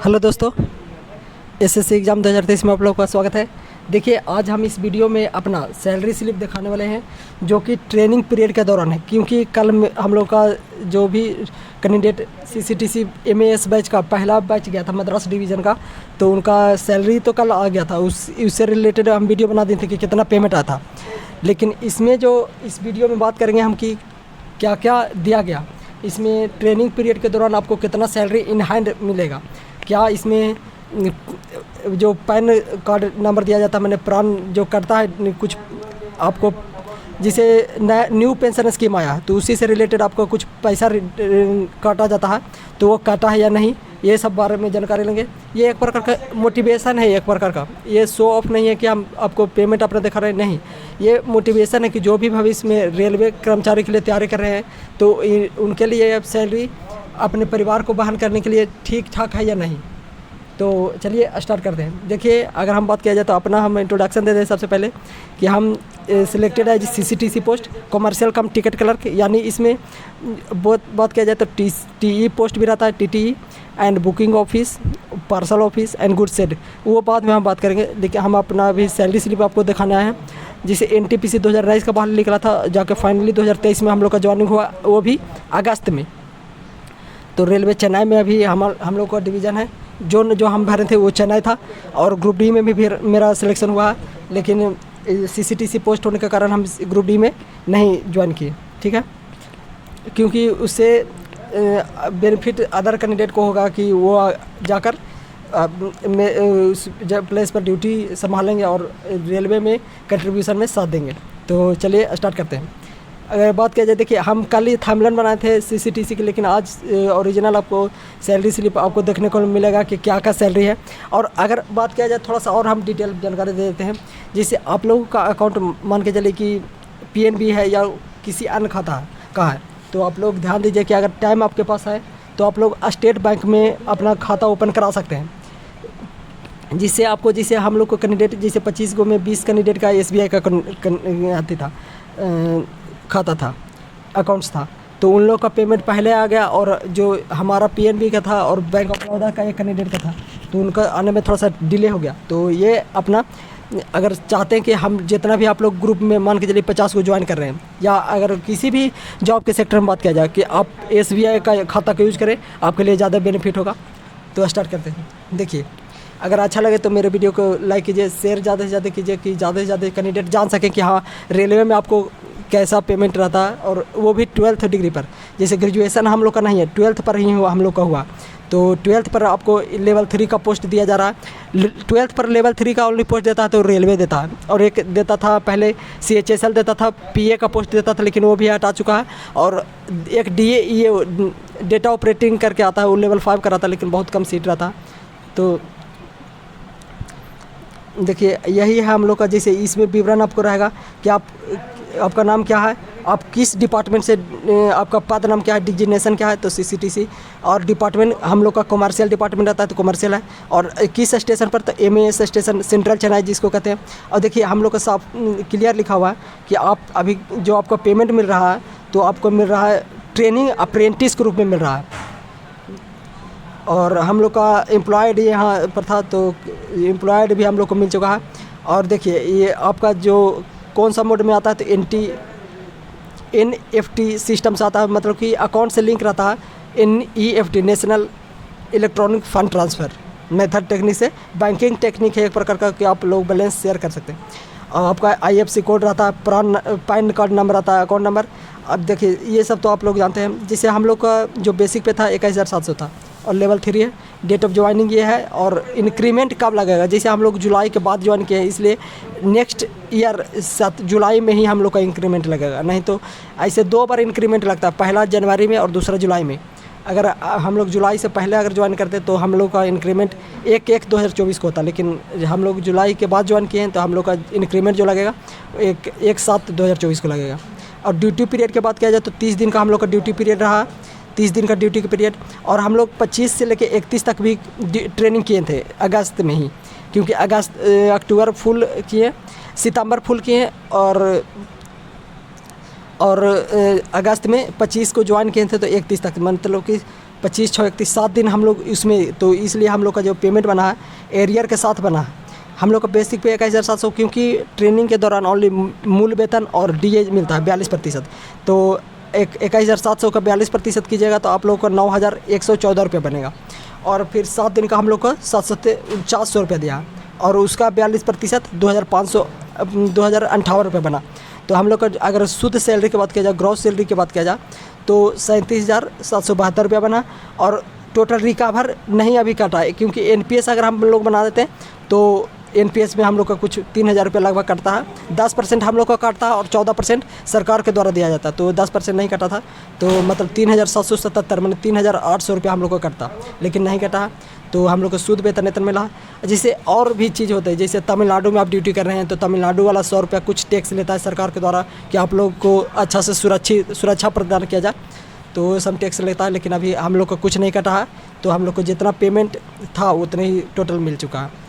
Hello दोस्तों, SSC exam 2023 में आप लोगों का स्वागत है। देखिए, आज हम इस वीडियो में अपना सैलरी स्लिप दिखाने वाले हैं जो कि ट्रेनिंग पीरियड के दौरान है, क्योंकि कल हम लोग का जो भी कैंडिडेट सीसीटीसी एमएएस बैच का पहला बैच गया था मद्रास डिवीज़न का, तो उनका सैलरी तो कल आ गया था। उससे रिलेटेड हम वीडियो बना दिए थे कि कितना पेमेंट आया था। लेकिन इसमें जो इस वीडियो में बात करेंगे हम कि क्या क्या दिया गया, इसमें ट्रेनिंग पीरियड के दौरान आपको कितना सैलरी इन हैंड मिलेगा, क्या इसमें जो पैन कार्ड नंबर दिया जाता है, मैंने प्राण जो करता है कुछ आपको, जिसे नया न्यू पेंशन स्कीम आया है तो उसी से रिलेटेड आपको कुछ पैसा काटा जाता है, तो वो काटा है या नहीं, ये सब बारे में जानकारी लेंगे। ये एक प्रकार का मोटिवेशन है, एक प्रकार का ये शो ऑफ नहीं है कि हम आपको पेमेंट अपना दिखा रहे हैं, नहीं, ये मोटिवेशन है कि जो भी भविष्य में रेलवे कर्मचारी के लिए तैयारी कर रहे हैं तो उनके लिए सैलरी अपने परिवार को वहन करने के लिए ठीक ठाक है या नहीं। तो चलिए स्टार्ट करते हैं। देखिए, अगर हम बात किया जाए तो अपना हम इंट्रोडक्शन दे दें सबसे पहले कि हम सिलेक्टेड है सीसीटीसी पोस्ट कमर्शियल कम टिकट क्लर्क, यानी इसमें बहुत बात किया जाए तो टीई पोस्ट भी रहता है, TTE and booking office, parcel office and goods shed, वो बाद में हम बात करेंगे। देखिए, हम अपना अभी सैलरी स्लिप आपको दिखाना है, जिसे एनटीपीसी 2019 का बाहर निकला था, जाकर फाइनली 2023 में हम लोग का ज्वाइनिंग हुआ, वो भी अगस्त में। तो रेलवे चेन्नई में अभी हम लोग का डिवीज़न है, जो हम भरे थे वो चेन्नई था, और ग्रुप डी में भी मेरा सिलेक्शन हुआ, लेकिन सीसीटीसी पोस्ट होने के कारण हम ग्रुप डी में नहीं ज्वाइन किए, ठीक है, क्योंकि उससे बेनिफिट अदर कैंडिडेट को होगा कि वो जाकर उस प्लेस पर ड्यूटी संभालेंगे और रेलवे में कंट्रीब्यूशन में साथ देंगे। तो चलिए स्टार्ट करते हैं। अगर बात किया जाए, देखिए हम कल ही थंबनेल बनाए थे सीसीटीसी के, लेकिन आज ओरिजिनल आपको सैलरी स्लिप आपको देखने को मिलेगा कि क्या क्या सैलरी है। और अगर बात किया जाए थोड़ा सा और हम डिटेल जानकारी दे देते हैं, जिससे आप लोगों का अकाउंट मान के चलिए कि पीएनबी है या किसी अन्य खाता का है, तो आप लोग ध्यान दीजिए कि अगर टाइम आपके पास है तो आप लोग स्टेट बैंक में अपना खाता ओपन करा सकते हैं, जिससे आपको, जिसे हम लोग को कैंडिडेट जैसे 25 गो में 20 कैंडिडेट का एसबीआई का आती था खाता था, अकाउंट्स था, तो उन लोग का पेमेंट पहले आ गया, और जो हमारा पीएनबी का था और बैंक ऑफ बड़ौदा का एक कैंडिडेट का था, तो उनका आने में थोड़ा सा डिले हो गया। तो ये अपना, अगर चाहते हैं कि हम जितना भी आप लोग ग्रुप में मान के चलिए 50 को ज्वाइन कर रहे हैं, या अगर किसी भी जॉब के सेक्टर में बात किया जाए कि आप एसबीआई का खाता का यूज़ करें, आपके लिए ज़्यादा बेनिफिट होगा। तो स्टार्ट करते हैं। देखिए, अगर अच्छा लगे तो मेरे वीडियो को लाइक कीजिए, शेयर ज़्यादा से ज़्यादा कीजिए कि ज़्यादा से ज़्यादा कैंडिडेट जान सकें कि हाँ, रेलवे में आपको कैसा पेमेंट रहता है, और वो भी 12th डिग्री पर। जैसे ग्रेजुएशन हम लोग का नहीं है, 12th पर ही हुआ हम लोग का हुआ, तो 12th पर आपको लेवल 3 का पोस्ट दिया जा रहा है। 12th पर लेवल 3 का ओनली पोस्ट देता है तो रेलवे देता है, और एक देता था पहले CHSL देता था, PA का पोस्ट देता था, लेकिन वो भी हटा चुका है। और एक DA ये डेटा ऑपरेटिंग करके आता है, वो लेवल 5 का रहता है, लेकिन बहुत कम सीट रहता है। तो देखिए, यही है हम लोग का। जैसे इसमें विवरण आपको रहेगा कि आपका नाम क्या है, आप किस डिपार्टमेंट से, आपका पद नाम क्या है, डिजिग्नेशन क्या है, तो सीसीटीसी, और डिपार्टमेंट हम लोग का कमर्शियल डिपार्टमेंट आता है तो कमर्शियल है, और किस स्टेशन पर, तो एमएएस स्टेशन, सेंट्रल चेन्नई जिसको कहते हैं। और देखिए, हम लोग का साफ क्लियर लिखा हुआ है कि आप अभी जो आपका पेमेंट मिल रहा है, तो आपको मिल रहा है ट्रेनिंग अप्रेंटिस के रूप में मिल रहा है। और हम लोग का एम्प्लॉयड यहाँ पर था, तो एम्प्लॉयड भी हम लोग को मिल चुका है। और देखिए, ये आपका जो कौन सा मोड में आता है, तो NEFT सिस्टम से आता है, मतलब कि अकाउंट से लिंक रहता है। NEFT national electronic fund transfer method technique से, बैंकिंग टेक्निक है एक प्रकार का कि आप लोग बैलेंस शेयर कर सकते हैं। और आपका IFSC कोड रहता है, पैन कार्ड नंबर आता है, अकाउंट नंबर। अब देखिए, ये सब तो आप लोग जानते हैं। जिससे हम लोग का जो बेसिक पे था 21,700 था, और लेवल 3 है। डेट ऑफ ज्वाइनिंग ये है, और इंक्रीमेंट कब लगेगा, जैसे हम लोग जुलाई के बाद ज्वाइन किए हैं, इसलिए नेक्स्ट ईयर 7 जुलाई में ही हम लोग का इंक्रीमेंट लगेगा। नहीं तो ऐसे 2 बार इंक्रीमेंट लगता है, पहला जनवरी में और दूसरा जुलाई में। अगर हम लोग जुलाई से पहले अगर ज्वाइन करते तो हम लोग का इंक्रीमेंट 1/1/2024 को होता, लेकिन हम लोग जुलाई के बाद ज्वाइन किए हैं तो हम लोग का इंक्रीमेंट जो लगेगा 1/7/2024 को लगेगा। और ड्यूटी पीरियड की बात किया जाए तो 30 दिन का हम लोग का ड्यूटी पीरियड रहा, 30 दिन का ड्यूटी का पीरियड। और हम लोग 25 से लेकर 31 तक भी ट्रेनिंग किए थे अगस्त में ही, क्योंकि अक्टूबर फुल किए, सितंबर फुल किए, और अगस्त में 25 को ज्वाइन किए थे, तो 31 तक, मतलब कि 25, 6, 31 7 दिन हम लोग इसमें, तो इसलिए हम लोग का जो पेमेंट बना है एरियर के साथ बना है। हम लोग का बेसिक पे 21,700, क्योंकि ट्रेनिंग के दौरान ओनली मूल वेतन और डीए मिलता है 42%। तो 21,700 का 42% कीजिएगा तो आप लोग को 9,114 रुपये बनेगा। और फिर 7 दिन का हम लोग को 749 रुपये दिया, और उसका 42% 2,058 रुपये बना। तो हम लोग का अगर शुद्ध सैलरी की बात किया जाए, ग्रॉस सैलरी की बात किया जाए, तो 37,772 रुपया बना। और टोटल रिकवर नहीं अभी कटा है, क्योंकि एनपीएस अगर हम लोग बना देते हैं तो एनपीएस में हम लोग का कुछ 3,000 रुपये लगभग कटता है। 10% हम लोग का काटता है और 14% सरकार के द्वारा दिया जाता है। तो 10% नहीं कटा था, तो मतलब 3,777 मतलब 3,800 रुपया हम लोग को कटता, लेकिन नहीं कटा है। तो हम लोग को शुद्ध वेतन मिला। जैसे और भी चीज़ होता है, जैसे तमिलनाडु में आप ड्यूटी कर रहे हैं तो तमिलनाडु वाला 100 रुपया कुछ टैक्स लेता है सरकार के द्वारा कि आप लोग को अच्छा से सुरक्षा प्रदान किया जाए, तो सम टैक्स लेता है। लेकिन अभी हम लोग को कुछ नहीं कटा है, तो हम लोग को जितना पेमेंट था उतने ही टोटल मिल चुका है।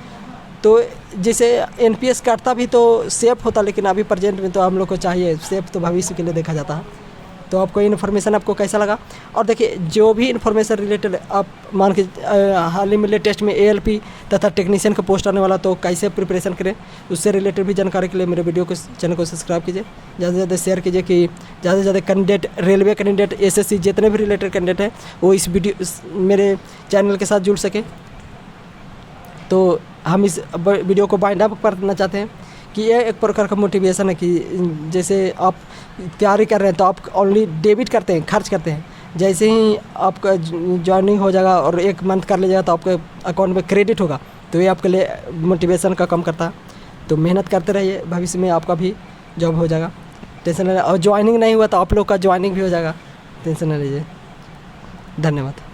तो जैसे एनपीएस काटता भी तो सेफ होता, लेकिन अभी प्रेजेंट में तो हम लोग को चाहिए सेफ, तो भविष्य के लिए देखा जाता है। तो आपको इन्फॉर्मेशन आपको कैसा लगा? और देखिए जो भी इन्फॉर्मेशन रिलेटेड आप मान के हाल ही में लेटेस्ट में एएलपी तथा टेक्नीशियन का पोस्ट आने वाला, तो कैसे प्रिपरेशन करें उससे रिलेटेड भी जानकारी के लिए मेरे वीडियो को चैनल को सब्सक्राइब कीजिए, ज़्यादा से ज़्यादा शेयर कीजिए कि ज़्यादा से ज़्यादा कैंडिडेट, रेलवे कैंडिडेट, एसएससी जितने भी रिलेटेड कैंडिडेट हैं वो इस मेरे चैनल के साथ जुड़ सके। तो हम इस वीडियो को बाइंड अप करना चाहते हैं कि ये एक प्रकार का मोटिवेशन है कि जैसे आप तैयारी कर रहे हैं तो आप ओनली डेबिट करते हैं, खर्च करते हैं। जैसे ही आपका ज्वाइनिंग हो जाएगा और 1 मंथ कर लीजिएगा तो आपके अकाउंट में क्रेडिट होगा, तो ये आपके लिए मोटिवेशन का कम करता है। तो मेहनत करते रहिए, भविष्य में आपका भी जॉब हो जाएगा, टेंशन नहीं। और ज्वाइनिंग नहीं हुआ तो आप लोग का ज्वाइनिंग भी हो जाएगा, टेंशन नहीं लीजिए। धन्यवाद।